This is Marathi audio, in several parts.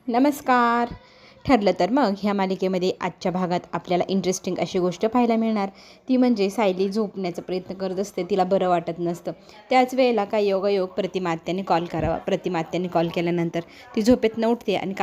नमस्कार. ठरलं तर मग ह्या मालिकेमध्ये आजच्या भागात आपल्याला इंटरेस्टिंग अशी गोष्ट पाहायला मिळणार. ती म्हणजे सायली झोपण्याचा प्रयत्न करत असते, तिला बरं वाटत नसतं. त्याच वेळेला काय योगायोग प्रतिमा आत्याने कॉल करावा. प्रतिमा आत्याने कॉल केल्यानंतर ती झोपेतनं उठते आणि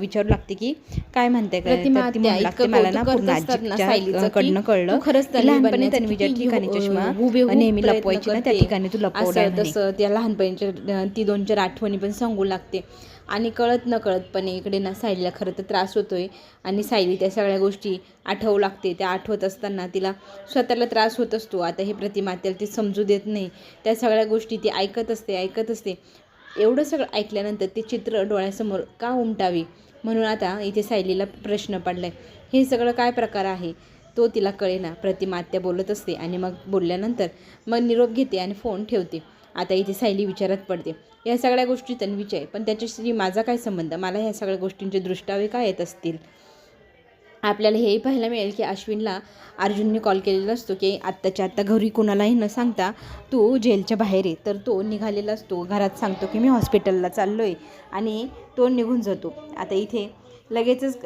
विचारू लागते की काय म्हणते काय. तर ती म्हणू लागते, मला ना पूर्ण आजीच्या कडनं कळलं की लहानपणी तन्वीच्या ठिकाणी चष्मा नेहमी लपवायची ना, त्या ठिकाणी तू लपवलाय म्हणे. तसं त्या लहानपणीच्या ती 2-4 आठवणी पण सांगू लागते. आणि कळत नकळतपणे इकडे ना सायलीला खरं तर त्रास होतोय आणि सायली त्या सगळ्या गोष्टी आठवू लागते. त्या आठवत असताना तिला स्वतःला त्रास होत असतो. आता हे प्रतिमा त्याला ती समजू देत नाही. त्या सगळ्या गोष्टी ती ऐकत असते. एवढं सगळं ऐकल्यानंतर ते चित्र डोळ्यासमोर का उमटावी, म्हणून आता इथे सायलीला प्रश्न पडलाय, हे सगळं काय प्रकार आहे तो तिला कळेना. प्रतिमा आत्या बोलत असते आणि मग बोलल्यानंतर मग निरोप घेते आणि फोन ठेवते. आता इथे सायली विचारात पडते, या सगळ्या गोष्टी तन्वीच्या आहे, पण त्याच्याशी माझा काय संबंध, मला ह्या सगळ्या गोष्टींचे दृष्टावे काय येत असतील. आपल्याला हेही पाहायला मिळेल की अश्विनला अर्जुनने कॉल केलेला असतो की आत्ताच्या आत्ता घरी कुणालाही न सांगता तू जेलच्या बाहेर आहे. तर तो निघालेला असतो, घरात सांगतो की मी हॉस्पिटलला चाललो आहे आणि तो निघून जातो. आता इथे लगेचच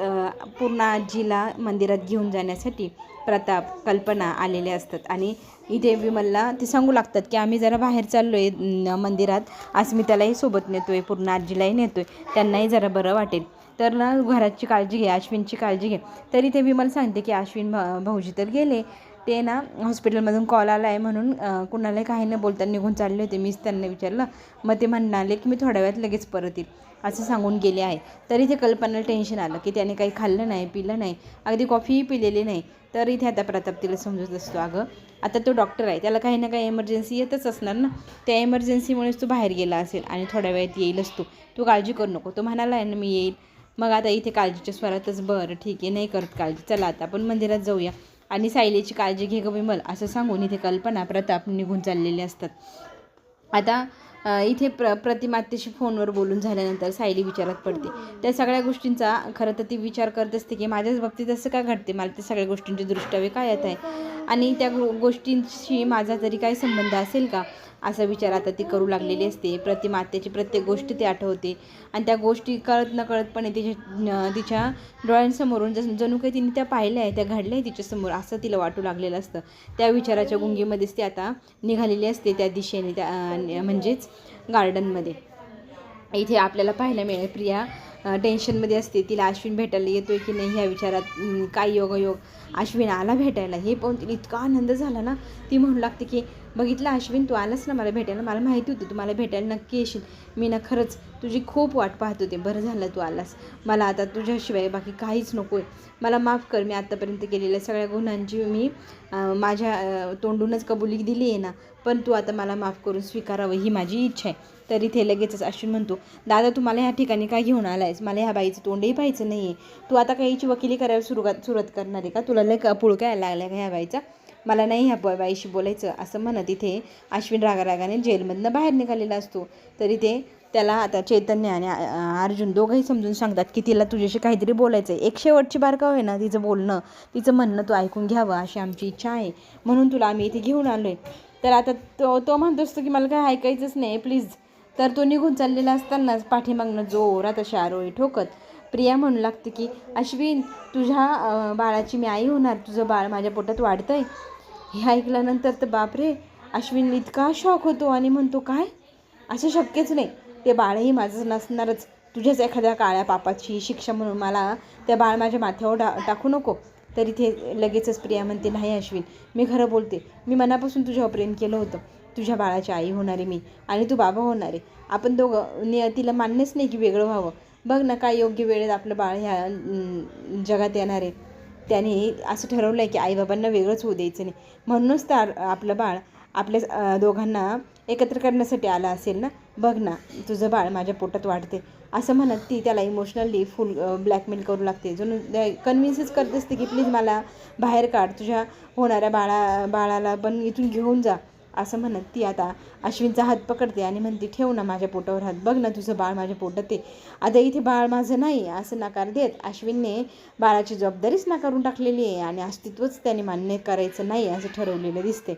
पूर्ण आजीला मंदिरात घेऊन जाण्यासाठी प्रताप, कल्पना आलेले असतात आणि इथे विमलला ते सांगू लागतात की आम्ही जरा बाहेर चाललो आहे मंदिरात, अस्मितालाही सोबत नेतो आहे, पूर्ण आजीलाही नेतो आहे, त्यांनाही जरा बरं वाटेल, तर ना घराची काळजी घे, अश्विनची काळजी घे. तरी ते विमल सांगते की अश्विन भाऊजी तर गेले, ते ना हॉस्पिटलमधून कॉल आला आहे म्हणून कुणालाही काही न बोलता निघून चालले होते. मीच त्यांना विचारलं, मग ते म्हणाले की मी थोड्या वेळात लगेच परत येईल असं सांगून गेले आहे. तरी ते कल्पनाला टेन्शन आलं की त्याने काही खाल्लं नाही, पिलं नाही, अगदी कॉफीही पिलेली नाही. तर इथे आता प्रताप तिला समजत असतो, अगं आता तो डॉक्टर आहे, त्याला काही ना काही एमर्जन्सी येतच असणार ना, त्या एमर्जन्सीमुळेच तो बाहेर गेला असेल आणि थोड्या वेळात येईलच, तू काळजी करू नको, तो म्हणाला आहे ना मी येईल. मग आता इथे काळजीच्या स्वरातच, बरं ठीक आहे, नाही करत काळजी, चला आता आपण मंदिरात जाऊया आणि सायलीची काळजी घे गं विमल, असं सांगून इथे कल्पना, प्रताप निघून चाललेले असतात. आता इथे प्रतिमातेशी फोनवर बोलून झाल्यानंतर सायली विचारात पडते. त्या सगळ्या गोष्टींचा खरं तर ती विचार करत असते की माझ्याच बाबतीत असं का घडते, मला त्या सगळ्या गोष्टींचे दृष्टावे काय येत आहे आणि त्या गोष्टींशी माझा तरी काय संबंध असेल का, असा विचार आता ती करू लागलेली असते. प्रतिमातेची प्रत्येक गोष्ट ती आठवते आणि त्या गोष्टी कळत नकळतपणे तिच्या डोळ्यांसमोरून जणू काही तिने त्या पाहिल्या आहे, त्या घडल्या आहे तिच्यासमोर, असं तिला वाटू लागलेलं असतं. त्या विचाराच्या गुंगीमध्येच ती आता निघालेली असते त्या दिशेने, त्या म्हणजेच गार्डनमध्ये. इथे आपल्याला पाहायला मिळेल प्रिया टेन्शनमध्ये असते, तिला अश्विन भेटायला येतो आहे की नाही ह्या विचारात. काय योगायोग अश्विन आला भेटायला, हे पाहून तिला इतका आनंद झाला ना, ती म्हणू लागते की बघितलं अश्विन, तू आलास ना मला भेटायला, मला माहिती होती तू मला भेटायला नक्की येशील, मी ना खरंच तुझी खूप वाट पाहत होते, बरं झालं तू आलास, मला आता तुझ्याशिवाय बाकी काहीच नको आहे, मला माफ कर, मी आत्तापर्यंत केलेल्या सगळ्या गुन्ह्यांची मी माझ्या तोंडूनच कबुली दिली आहे ना, पण तू आता मला माफ करून स्वीकारावं ही माझी इच्छा आहे. तर इथे लगेचच अश्विन म्हणतो, दादा तू मला ह्या ठिकाणी काय घेऊन आला आहेस, मला ह्या बाईचं तोंडही पाहायचं नाही आहे, तू आता काहीची वकिली करायला सुरुवात करणार आहे का, तुला लय पुळका यायला लागला का ह्या बाईचा, मला नाही ह्या बाईशी बोलायचं, असं म्हणत इथे अश्विन रागारागाने जेलमधनं बाहेर निघालेला असतो. तर इथे त्याला आता चैतन्य आणि अर्जुन दोघंही समजून सांगतात की तिला तुझ्याशी काहीतरी बोलायचं आहे, एक शेवटची बार का होईना तिचं बोलणं, तिचं म्हणणं तू ऐकून घ्यावं अशी आमची इच्छा आहे, म्हणून तुला आम्ही इथे घेऊन आलो आहे. तर आता तो म्हणतो असतो की मला काय ऐकायचंच नाही प्लीज. तर तो निघून चाललेला असतानाच पाठीमागनं जोरात अशी आरोळी ठोकत प्रिया म्हणू लागते की अश्विन, तुझ्या बाळाची मी आई होणार, तुझं बाळ माझ्या पोटात वाढतं आहे. हे ऐकल्यानंतर तर बापरे, अश्विन इतका शॉक होतो आणि म्हणतो, काय, असं शक्यच नाही, ते बाळही माझं नसणारच, तुझ्याच एखाद्या काळ्या पापाची शिक्षा म्हणून मला त्या बाळ माझ्या माथ्यावर टाकू नको. तर इथे लगेचच प्रिया म्हणते, नाही अश्विन, मी खरं बोलते, मी मनापासून तुझ्यावर प्रेम केलं होतं, तुझ्या बाळाची आई होणार आहे मी आणि तू बाबा होणार आहे, आपण दोघं नियतीला मान्यच नाही की वेगळं व्हावं. बघ ना काय योग्य वेळेत आपलं बाळ ह्या जगात येणार आहे, त्याने असं ठरवलं आहे की आईबाबांना वेगळंच होऊ द्यायचं नाही, म्हणूनच तर आपलं बाळ आपल्या दोघांना एकत्र करण्यासाठी आलं असेल ना, बघ ना तुझं बाळ माझ्या पोटात वाढते, असं म्हणत ती त्याला इमोशनली फुल ब्लॅकमेल करू लागते, जणू कन्व्हिन्सच करत असते की प्लीज मला बाहेर काढ, तुझ्या होणाऱ्या बाळाला पण इथून घेऊन जा, असं म्हणत ती आता अश्विनचा हात पकडते आणि म्हणते, ठेव ना माझ्या पोटावर हात, बघ ना तुझं बाळ माझ्या पोटात आहे. आता इथे बाळ माझं नाही असं नकार देत अश्विनने बाळाची जबाबदारीच नाकारून टाकलेली आहे आणि अस्तित्वच त्याने मान्य करायचं नाही असं ठरवलेलं दिसते.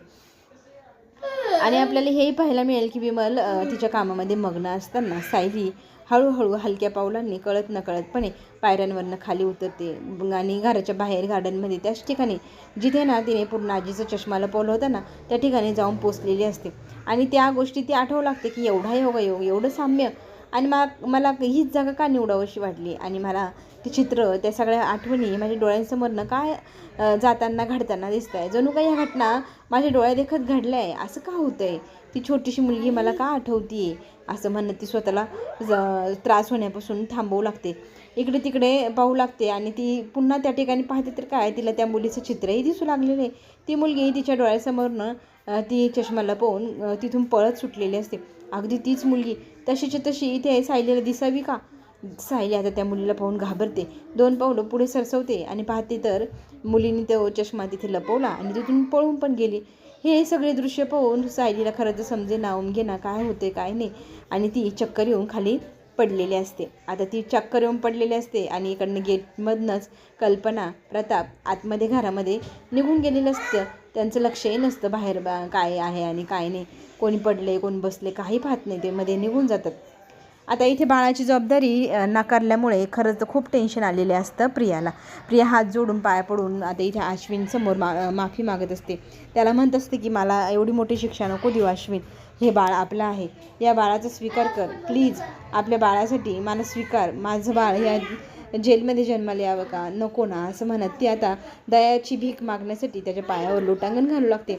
आणि आपल्याला हेही पाहायला मिळेल की विमल तिच्या कामामध्ये मग्न असताना सायली हळूहळू हलक्या पावलांनी कळत नकळतपणे पायऱ्यांवरनं खाली उतरते आणि घराच्या बाहेर गार्डनमध्ये त्याच ठिकाणी जिथे ना तिने पूर्ण आजीचा चष्मा लपवला होता ना त्या ठिकाणी जाऊन पोचलेली असते. आणि त्या गोष्टी ती आठवू लागते की एवढा योगायोग, एवढं साम्य, आणि मला हीच जागा का निवडावीशी वाटली. आणि मला ते चित्र, त्या सगळ्या आठवणी माझ्या डोळ्यांसमोरनं काय जाताना घडताना दिसत आहे. जणू काही ह्या घटना माझ्या डोळ्यादेखत घडल्या आहे. असं का होतं आहे? ती छोटीशी मुलगी मला का आठवती आहे असं म्हणत ती स्वतःला त्रास होण्यापासून थांबवू लागते. इकडे तिकडे पाहू लागते आणि ती पुन्हा त्या ठिकाणी पाहते तर काय, तिला त्या मुलीचं चित्रही दिसू लागलेलं आहे. ती मुलगी तिच्या डोळ्यासमोरनं ती चष्मा लपवून तिथून पळत सुटलेली असते. अगदी तीच मुलगी तशीच्या तशी इथे सायलीला दिसावी का? सायली आता त्या मुलीला पाहून घाबरते. 2 पावलं पुढे सरसवते आणि पाहते तर मुलीने तो चष्मा तिथे लपवला आणि तिथून पळून पण गेली. हे सगळे दृश्य पाहून सायलीला खरं तर समजेना उमगेना काय होते काय नाही, आणि ती चक्कर येऊन खाली पडलेली असते. आता ती चक्कर येऊन पडलेली असते आणि इकडनं गेटमधनंच कल्पना, प्रताप आतमध्ये घरामध्ये निघून गेलेलं असतं. त्यांचं लक्षही नसतं बाहेर काय आहे आणि काय नाही, कोणी पडले कोणी बसले काही पाहत नाही, ते मध्ये निघून जातात. आता इथे बाळाची जबाबदारी नाकारल्यामुळे खरंच तर खूप टेन्शन आलेलं असतं प्रियाला. प्रिया हात जोडून पाया पडून आता इथे अश्विनसमोर माफी मागत असते. त्याला म्हणत असते की मला एवढी मोठी शिक्षा नको देऊ अश्विन, हे बाळ आपलं आहे, या बाळाचा स्वीकार कर प्लीज, आपल्या बाळासाठी मला स्वीकार, माझं बाळ या जेलमध्ये जन्माला यावं का, नको ना असं म्हणत ती आता दयाची भीक मागण्यासाठी त्याच्या पायावर लोटांगण घालू लागते,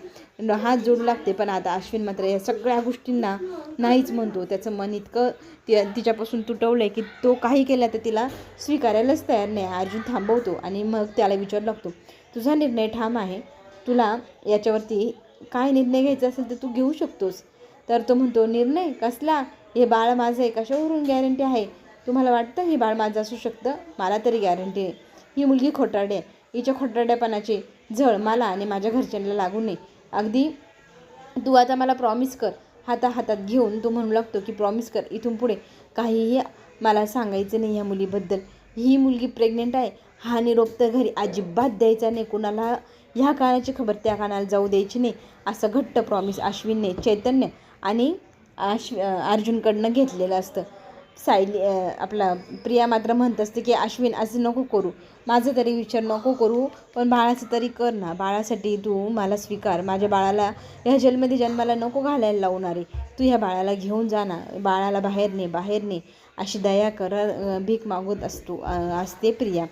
हात जोडू लागते. पण आता अश्विन मात्र या सगळ्या गोष्टींना नाहीच म्हणतो. त्याचं मन इतकं तिच्यापासून तुटवलं आहे की तो काही केला तर तिला स्वीकारायलाच तयार नाही. अर्जुन थांबवतो आणि मग त्याला विचारू लागतो, तुझा निर्णय ठाम आहे, तुला याच्यावरती काय निर्णय घ्यायचा असेल तर तू घेऊ शकतोस. तर तो म्हणतो, निर्णय कसला? हे बाळ माझं आहे, कशावरून गॅरंटी आहे? तुम्हाला वाटतं हे बाळ माझं असू शकतं? मला तरी गॅरंटी आहे. ही मुलगी खोटारडी आहे, हिच्या खोटारड्यापणाची झळ मला आणि माझ्या घरच्यांना लागू नये. अगदी तू आता मला प्रॉमिस कर. हातात घेऊन तो म्हणू लागतो की प्रॉमिस कर, इथून पुढे काहीही मला सांगायचं नाही या मुलीबद्दल. ही मुलगी प्रेग्नेंट आहे हा निरोप तर घरी अजिबात द्यायचा नाही, कुणाला ह्या कानाची खबर त्या कानाला जाऊ द्यायची नाही, असं घट्ट प्रॉमिस अश्विनने चैतन्य आणि अर्जुनकडनं घेतलेलं असतं. सायली आपला प्रिया मात्र म्हणत असते की अश्विन असं नको करू, माझं तरी विचार नको करू, पण बाळाचं तरी कर ना, बाळासाठी तू मला स्वीकार, माझ्या बाळाला ह्या जेलमध्ये जन्माला नको घालायला लावणारे, तू ह्या बाळाला घेऊन जा ना, बाळाला बाहेर ने अशी दया कर भीक मागत असते प्रिया.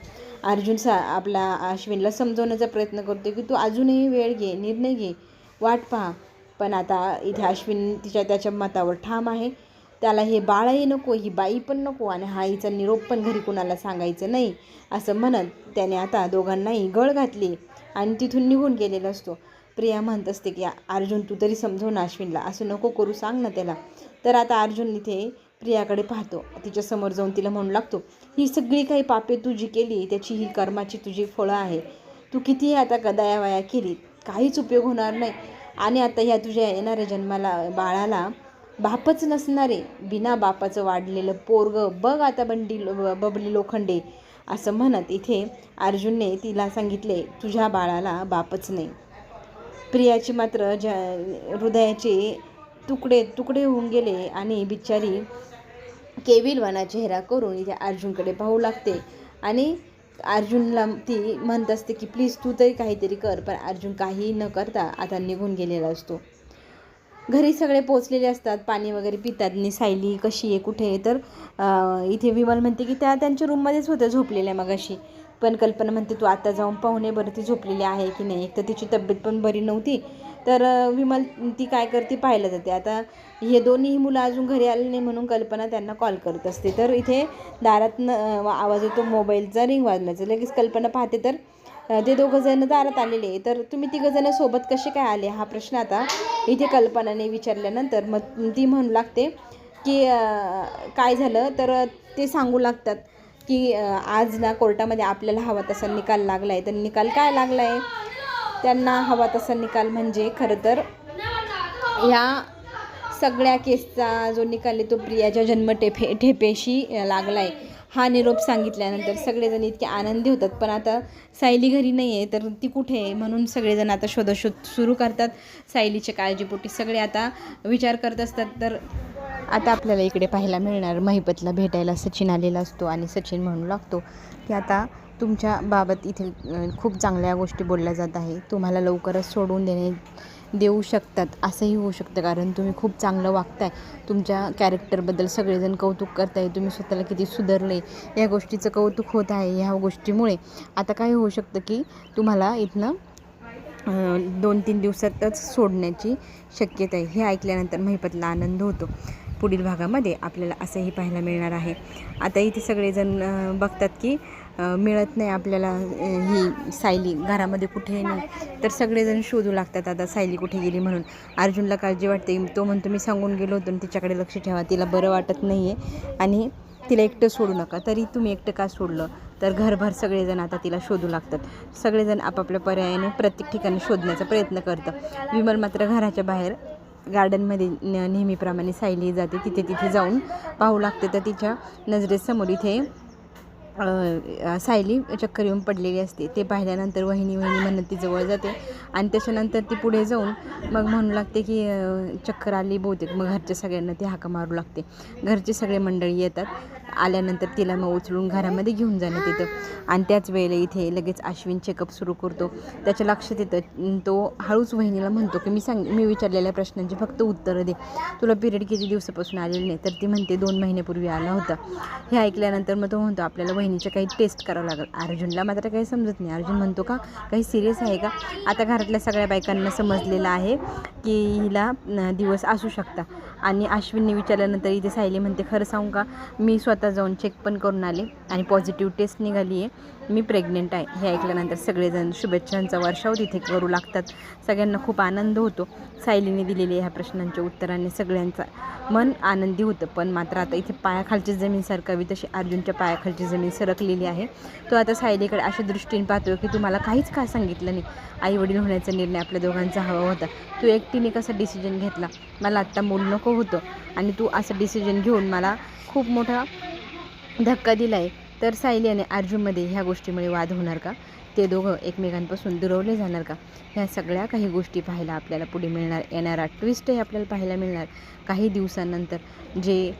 अर्जुन आपला अश्विनला समजवण्याचा प्रयत्न करतो की तू अजूनही वेळ घे, निर्णय घे, वाट पहा. पण आता इथे अश्विन त्याच्या मतावर ठाम आहे. त्याला हे बाळही नको, ही बाई पण नको, आणि हा हिचा निरोप पण घरी कुणाला सांगायचं नाही असं म्हणत त्याने आता दोघांनाही गळ घातली आणि तिथून निघून गेलेला असतो. प्रिया म्हणत असते की अर्जुन तू तरी समजव ना अश्विनला, असं नको करू, सांग ना त्याला. तर आता अर्जुन इथे प्रियाकडे पाहतो, तिच्यासमोर जाऊन तिला म्हणू लागतो, ही सगळी काही पापे तू जी केली त्याची ही कर्माची तुझी फळं आहे. तू कितीही आता दयावया केली काहीच उपयोग होणार नाही, आणि आता ह्या तुझ्या येणाऱ्या जन्माला बाळाला बापच नसणारे, बिना बापाचं वाढलेलं पोरगं बघ आता बबली लोखंडे, असं म्हणत इथे अर्जुनने तिला सांगितले तुझ्या बाळाला बापच नाही. प्रियाची मात्र हृदयाचे तुकडे होऊन गेले आणि बिचारी केविलवाना चेहरा करून इथे अर्जुनकडे पाहू लागते आणि अर्जुनला ती म्हणत असते की प्लीज तू तरी काहीतरी कर. पण अर्जुन काही न करता आता निघून गेलेला असतो. घरी सगळे पोचलेले असतात, पाणी वगैरे पितात. आणि सायली कशी आहे, कुठे आहे, तर इथे विमल म्हणते की त्यांच्या रूममध्येच होत्या झोपलेल्या मगाशी. पण कल्पना म्हणते तू आता जाऊन पाहुणे बरं ती झोपलेली आहे की नाही, एक तर तिची तब्येत पण बरी नव्हती. तर विमल ती काय करते पाहायला जाते. आता हे दोन्ही मुलं अजून घरी आले नाही म्हणून कल्पना त्यांना कॉल करत असते. तर इथे दारातनं आवाज येतो मोबाईलचा रिंग वाजण्याचा. लगेच कल्पना पाहते तर ते दोघंजणं दारात आलेले. तर तुम्ही तिघंजणं सोबत कसे काय आले हा प्रश्न आता इथे कल्पनाने विचारल्यानंतर मग ती म्हणू लागते की काय झालं. तर ते सांगू लागतात की आज ना कोर्टामध्ये आपल्याला हवा तसा निकाल लागला आहे. तर निकाल काय लागला आहे, त्यांना हवा तसा निकाल म्हणजे खरं तर ह्या सगळ्या केसचा जो निकाल आहे तो प्रियाच्या ठेपेशी लागला आहे. हा निरोप सांगितल्यानंतर सगळेजण इतके आनंदी होतात. पण आता सायली घरी नाही आहे, तर ती कुठे आहे म्हणून सगळेजण आता शोधाशोध सुरू करतात. सायलीच्या काळजीपोटी सगळे आता विचार करत असतात. तर आता आपल्याला इकडे पाहायला मिळणार महिपतला भेटायला सचिन आलेला असतो आणि सचिन म्हणू लागतो की आता तुमच्या बाबत इथे खूप चांगल्या गोष्टी बोलल्या जात आहे, तुम्हाला लवकरच सोडून देऊ शकतात असंही होऊ शकतं, कारण तुम्ही खूप चांगलं वागताय, तुमच्या कॅरेक्टरबद्दल सगळेजण कौतुक करताय, तुम्ही स्वतःला किती सुधारले या गोष्टीचं कौतुक होत आहे. ह्या गोष्टीमुळे आता काय होऊ शकतं की तुम्हाला इथनं 2-3 दिवसातच सोडण्याची शक्यता आहे. हे ऐकल्यानंतर महिपतला आनंद होतो. पुढील भागामध्ये आपल्याला असंही पाहायला मिळणार आहे. आता इथे सगळेजण बघतात की मिळत नाही आपल्याला ही सायली, घरामध्ये कुठेही नाही, तर सगळेजण शोधू लागतात आता सायली कुठे गेली म्हणून. अर्जुनला काळजी वाटते, तो म्हणतो मी सांगून गेलो होतो तिच्याकडे लक्ष ठेवा, तिला बरं वाटत नाही आहे आणि तिला एकटं सोडू नका. तरी तुम्ही एकटं का सोडलं, तर घरभर सगळेजण आता तिला शोधू लागतात. सगळेजण आपापल्या पर्यायाने प्रत्येक ठिकाणी शोधण्याचा प्रयत्न करतं. विमल मात्र घराच्या बाहेर गार्डनमध्ये नेहमीप्रमाणे सायली जाते, तिथे जाऊन पाहू लागते, तर तिच्या नजरेसमोर इथे सायली चक्कर येऊन पडलेली असते. ते पाहिल्यानंतर वहिनी म्हणत ती जवळ जाते आणि त्याच्यानंतर ती पुढे जाऊन मग म्हणू लागते की चक्कर आली बहुतेक. मग घरच्या सगळ्यांना ती हाका मारू लागते. घरचे सगळे मंडळी येतात. आल्यानंतर तिला मग उचलून घरामध्ये घेऊन जाण्यात येतं आणि त्याच वेळेला इथे लगेच अश्विन चेकअप सुरू करतो. त्याच्या लक्षात येतं, तो हळूच वहिनीला म्हणतो की मी विचारलेल्या प्रश्नांची फक्त उत्तरं दे, तुला पिरियड किती दिवसापासून आलेली नाही, तर ती म्हणते 2 महिन्यापूर्वी आला होता. हे ऐकल्यानंतर मग तो म्हणतो आपल्याला वहिनीच्या काही टेस्ट करावं लागेल. अर्जुनला मात्र काही समजत नाही. अर्जुन म्हणतो का काही सिरियस आहे का. आता घरातल्या सगळ्या बायकांना समजलेलं आहे की हिला दिवस असू शकता. आणि अश्विनने विचारल्यानंतर इथे सायली म्हणते खरं सांगू का, मी स्वतः जाऊन चेक पण करून आले आणि पॉझिटिव्ह टेस्ट निघाली आहे, मी प्रेग्नेंट आहे. हे ऐकल्यानंतर सगळेजण शुभेच्छांचा वर्षाव तिथे करू लागतात. सगळ्यांना खूप आनंद होतो. सायलीने दिलेल्या ह्या प्रश्नांच्या उत्तराने सगळ्यांचा मन आनंदी होतं. पण मात्र आता इथे पायाखालची जमीन सरकावी तशी अर्जुनच्या पायाखालची जमीन सरकलेली आहे. तो आता सायलीकडे अशा दृष्टीने पाहतो की तुम्हाला काहीच का सांगितलं नाही, आईवडील होण्याचा निर्णय आपल्या दोघांचा हवा होता, तू एकटीने कसा डिसिजन घेतला, मला आत्ता मूल नको होतं आणि तू असं डिसिजन घेऊन मला खूप मोठा धक्का दिला आहे. तर सायली आणि अर्जुनमध्ये ह्या गोष्टीमुळे वाद होणार का, ते दोघं एकमेकांपासून दुरावले जाणार का, ह्या सगळ्या काही गोष्टी पाहायला आपल्याला पुढे मिळणार. येणारा ट्विस्टही आपल्याला पाहायला मिळणार काही दिवसांनंतर, जे